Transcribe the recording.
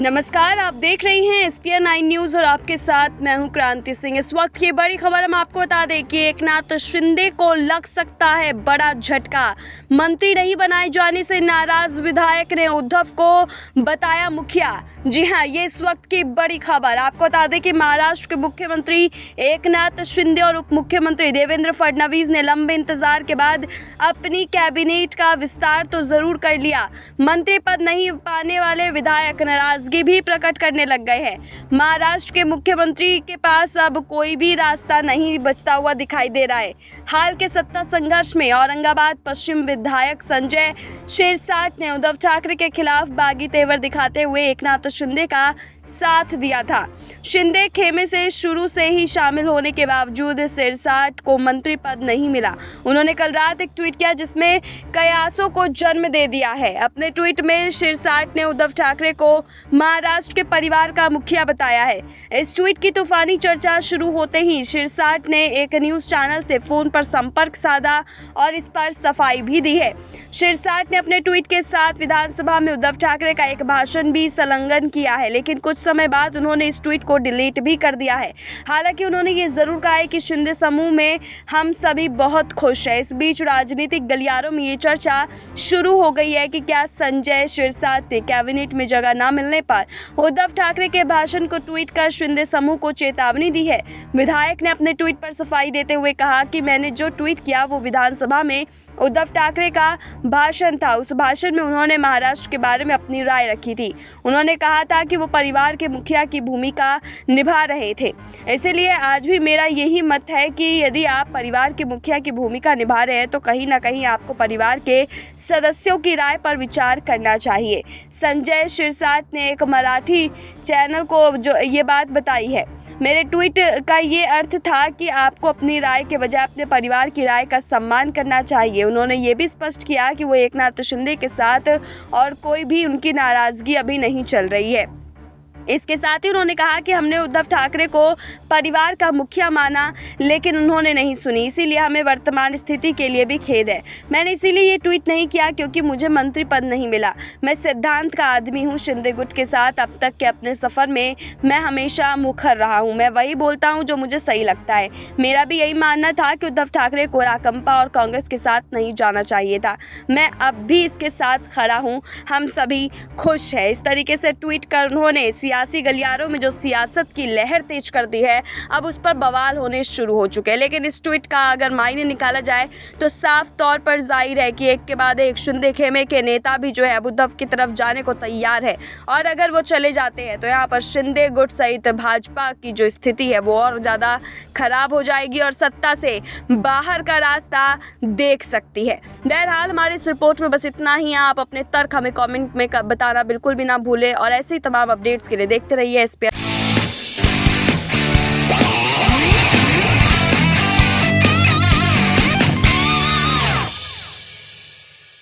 नमस्कार, आप देख रही हैं SPN 9 न्यूज़ और आपके साथ मैं हूं क्रांति सिंह। इस वक्त की बड़ी खबर हम आपको बता दें कि एकनाथ शिंदे को लग सकता है बड़ा झटका। मंत्री नहीं बनाए जाने से नाराज विधायक ने उद्धव को बताया मुखिया। जी हां, ये इस वक्त की बड़ी खबर। आपको बता दें कि महाराष्ट्र के मुख्यमंत्री एकनाथ शिंदे और उप मुख्यमंत्री देवेंद्र फडणवीस ने लंबे इंतजार के बाद अपनी कैबिनेट का विस्तार तो जरूर कर लिया। मंत्री पद नहीं पाने वाले विधायक नाराजगी भी प्रकट करने लग गए हैं। महाराष्ट्र के मुख्यमंत्री के पास अब कोई भी रास्ता नहीं बचता हुआ दिखाई दे रहा है। हाल के सत्ता संघर्ष में औरंगाबाद पश्चिम विधायक संजय शिरसाट ने उद्धव ठाकरे के खिलाफ बागी तेवर दिखाते हुए एकनाथ शिंदे का साथ दिया था। शिंदे खेमे से शुरू से ही शामिल होने के बावजूद शिरसाट को मंत्री पद नहीं मिला। उन्होंने कल रात एक ट्वीट किया जिसमें कयासों को जन्म दे दिया है। अपने ट्वीट में शिरसाट ने उद्धव ठाकरे को महाराष्ट्र के परिवार का मुखिया बताया है। इस ट्वीट की तूफानी चर्चा शुरू होते ही शिरसाट ने एक न्यूज चैनल से फोन पर संपर्क साधा और इस पर सफाई भी दी है। शिरसाट ने अपने ट्वीट के साथ विधानसभा में उद्धव ठाकरे का एक भाषण भी संलग्न किया है, लेकिन कुछ समय बाद उन्होंने इस ट्वीट को डिलीट भी कर दिया है। हालांकि उन्होंने ये जरूर कहा है कि शिंदे समूह में हम सभी बहुत खुश हैं। इस बीच राजनीतिक गलियारों में ये चर्चा शुरू हो गई है कि क्या संजय शिरसाट ने कैबिनेट में जगह न मिलने पर उद्धव ठाकरे के भाषण को ट्वीट कर शिंदे समूह को चेतावनी दी है। विधायक ने अपने ट्वीट पर सफाई देते हुए कहा कि मैंने जो ट्वीट किया वो विधानसभा में उद्धव ठाकरे का भाषण था। उस भाषण में उन्होंने महाराष्ट्र के बारे में अपनी राय रखी थी। उन्होंने कहा था कि वो परिवार के मुखिया की भूमिका निभा रहे थे। इसलिए आज भी मेरा यही मत है कि यदि आप परिवार के मुखिया की भूमिका निभा रहे हैं तो कहीं ना कहीं आपको परिवार के सदस्यों की राय पर विचार करना चाहिए। संजय शिरसाट ने एक मराठी चैनल को जो ये बात बताई है। मेरे ट्वीट का ये अर्थ था कि आपको अपनी राय के बजाय अपने परिवार की राय का सम्मान करना चाहिए। उन्होंने ये भी स्पष्ट किया कि वो एकनाथ शिंदे के साथ और कोई भी उनकी नाराजगी अभी नहीं चल रही है। इसके साथ ही उन्होंने कहा कि हमने उद्धव ठाकरे को परिवार का मुखिया माना, लेकिन उन्होंने नहीं सुनी। इसीलिए हमें वर्तमान स्थिति के लिए भी खेद है। मैंने इसीलिए ये ट्वीट नहीं किया क्योंकि मुझे मंत्री पद नहीं मिला। मैं सिद्धांत का आदमी हूँ। शिंदे गुट के साथ अब तक के अपने सफ़र में मैं हमेशा मुखर रहा हूँ। मैं वही बोलता हूँ जो मुझे सही लगता है। मेरा भी यही मानना था कि उद्धव ठाकरे को राकंपा और कांग्रेस के साथ नहीं जाना चाहिए था। मैं अब भी इसके साथ खड़ा हूँ। हम सभी खुश हैं। इस तरीके से ट्वीट कर उन्होंने सियासी गलियारों में जो सियासत की लहर तेज कर दी है, अब उस पर बवाल होने शुरू हो चुके हैं। लेकिन इस ट्वीट का अगर मायने निकाला जाए तो साफ तौर पर जाहिर है कि एक के बाद एक शिंदे खेमे के नेता भी जो है अब उद्धव की तरफ जाने को तैयार है। और अगर वो चले जाते हैं तो यहाँ पर शिंदे गुट सहित भाजपा की जो स्थिति है वो और ज़्यादा खराब हो जाएगी और सत्ता से बाहर का रास्ता देख सकती है। बहरहाल हमारी इस रिपोर्ट में बस इतना ही। आप अपने तर्क हमें कमेंट में बताना बिल्कुल भी ना भूलें और ऐसे ही तमाम अपडेट्स के लिए देखते रहिए SPN।